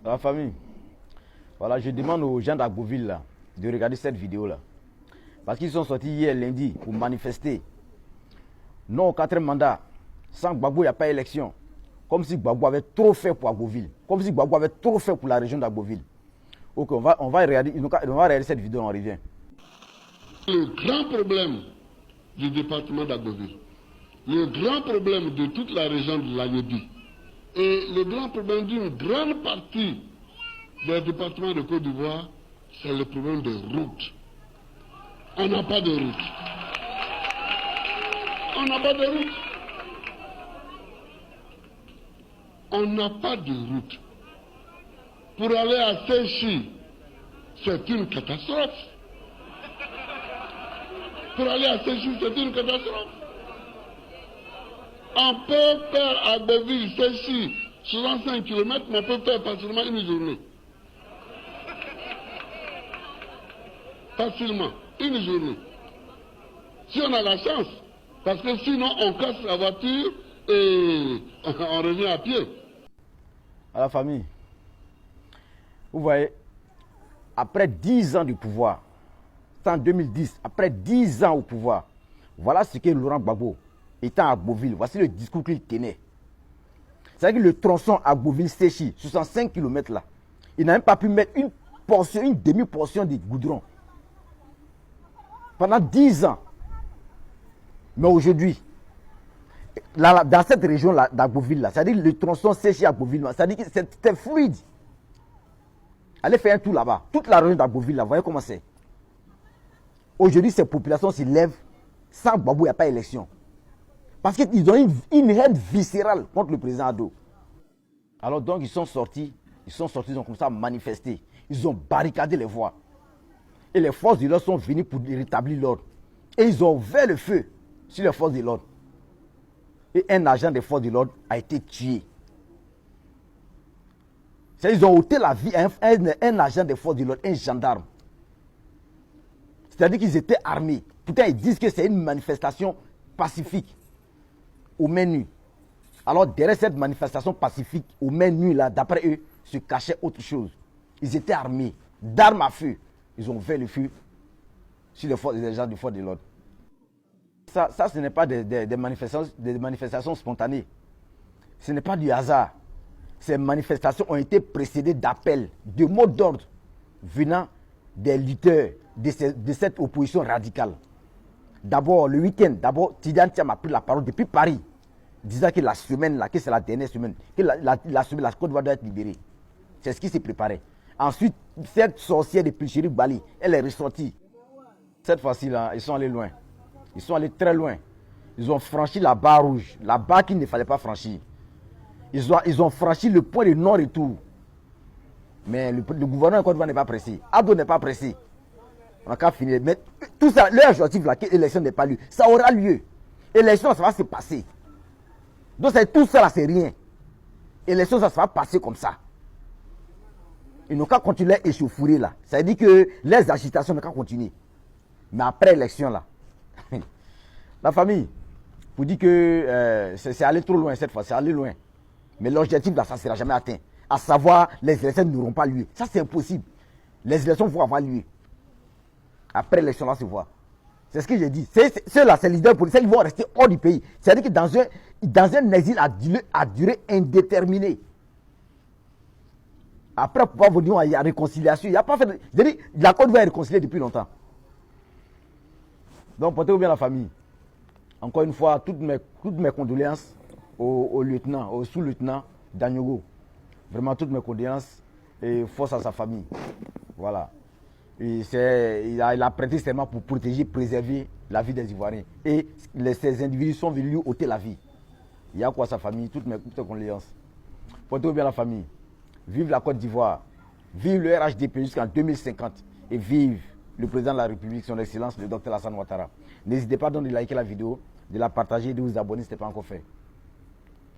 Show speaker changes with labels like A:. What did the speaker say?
A: La famille, voilà, je demande aux gens d'Agboville là, de regarder cette vidéo là. Parce qu'ils sont sortis hier lundi pour manifester. Non au 4e mandat. Sans Gbagbo, il n'y a pas élection. Comme si Gbagbo avait trop fait pour Agboville. Comme si Gbagbo avait trop fait pour la région d'Agboville. Ok, on va regarder cette vidéo, on revient.
B: Le grand problème du département d'Agboville, le grand problème de toute la région de l'Agnebi et le grand problème d'une grande partie des départements de Côte d'Ivoire, c'est le problème de route. On n'a pas de route. On n'a pas de route. On n'a pas de route. Pour aller à Séchi, c'est une catastrophe. Pour aller à Séchi, c'est une catastrophe. On peut faire à Agboville, Séchi, 65 km, mais on peut faire facilement une journée. Facilement, une journée. Si on a la chance, parce que sinon on casse la voiture et on revient à pied.
A: À la famille, vous voyez, après 10 ans du pouvoir, c'est en 2010, après 10 ans au pouvoir, voilà ce que Laurent Gbagbo, étant à Agboville, voici le discours qu'il tenait. C'est-à-dire que le tronçon Agboville-Séchi, 65 km là, il n'a même pas pu mettre une portion, une demi-portion de goudron. Pendant 10 ans. Mais aujourd'hui, dans cette région d'Agboville, c'est-à-dire le tronçon Séchi Agboville, c'est-à-dire que c'était fluide. Allez faire un tour là-bas. Toute la région d'Agboville, vous voyez comment c'est. Aujourd'hui, ces populations s'y lèvent. Sans Gbagbo, il n'y a pas d'élection. Parce qu'ils ont une haine viscérale contre le président Ado. Alors donc, ils sont sortis, ils ont commencé à manifester. Ils ont barricadé les voies. Et les forces de l'ordre sont venues pour rétablir l'ordre. Et ils ont ouvert le feu sur les forces de l'ordre. Et un agent des forces de l'ordre a été tué. Ils ont ôté la vie à un agent des forces de l'ordre, un gendarme. C'est-à-dire qu'ils étaient armés. Pourtant, ils disent que c'est une manifestation pacifique, aux mains nues. Alors, derrière cette manifestation pacifique, aux mains nues, là, d'après eux, se cachait autre chose. Ils étaient armés, d'armes à feu. Ils ont ouvert le feu sur les gens des forces de l'ordre. Ça, ce n'est pas des manifestations spontanées. Ce n'est pas du hasard. Ces manifestations ont été précédées d'appels, de mots d'ordre venant des lutteurs de cette opposition radicale. D'abord, le week-end, Tidiane Thiam a pris la parole depuis Paris, disant que la semaine, là, que c'est la dernière semaine, que la semaine, la Côte d'Ivoire doit être libérée. C'est ce qui s'est préparé. Ensuite, cette sorcière de Pilcheri Bali, elle est ressortie. Cette fois-ci, là, ils sont allés loin. Ils sont allés très loin. Ils ont franchi la barre rouge, la barre qu'il ne fallait pas franchir. Ils ont franchi le point de non-retour. Mais le gouvernement de Côte d'Ivoire n'est pas pressé. Ado n'est pas pressé. On n'a qu'à finir. Mais tout ça, leur objectif là, que l'élection n'est pas lieu, ça aura lieu. L'élection, ça va se passer. Donc tout ça là, c'est rien. L'élection, ça va passer comme ça. Ils n'ont qu'à continuer à échauffourer là. Ça veut dire que les agitations n'ont qu'à continuer. Mais après l'élection là, la famille, vous dit que c'est allé trop loin cette fois, c'est allé loin. Mais l'objectif là, ça ne sera jamais atteint. À savoir, les élections n'auront pas lieu. Ça, c'est impossible. Les élections vont avoir lieu. Après l'élection, là, se voit. C'est ce que j'ai dit. Ceux-là, ces leaders politiques, ils vont rester hors du pays. C'est-à-dire que dans un exil à durée indéterminée. Après, pouvoir vous dire, il y a réconciliation. Il n'y a pas fait. Je dis, la Côte d'Ivoire est réconciliée depuis longtemps. Donc, portez-vous bien la famille. Encore une fois, toutes mes condoléances au lieutenant, au sous-lieutenant Dagnogo. Vraiment, toutes mes condoléances et force à sa famille. Voilà. Et il a prêté serment pour protéger, préserver la vie des Ivoiriens. Et ces individus sont venus lui ôter la vie. Il y a quoi sa famille, toutes mes condoléances. Portez-vous bien la famille. Vive la Côte d'Ivoire. Vive le RHDP jusqu'en 2050. Et vive le président de la République, son excellence, le Dr Alassane Ouattara. N'hésitez pas donc de liker la vidéo, de la partager et de vous abonner si ce n'est pas encore fait.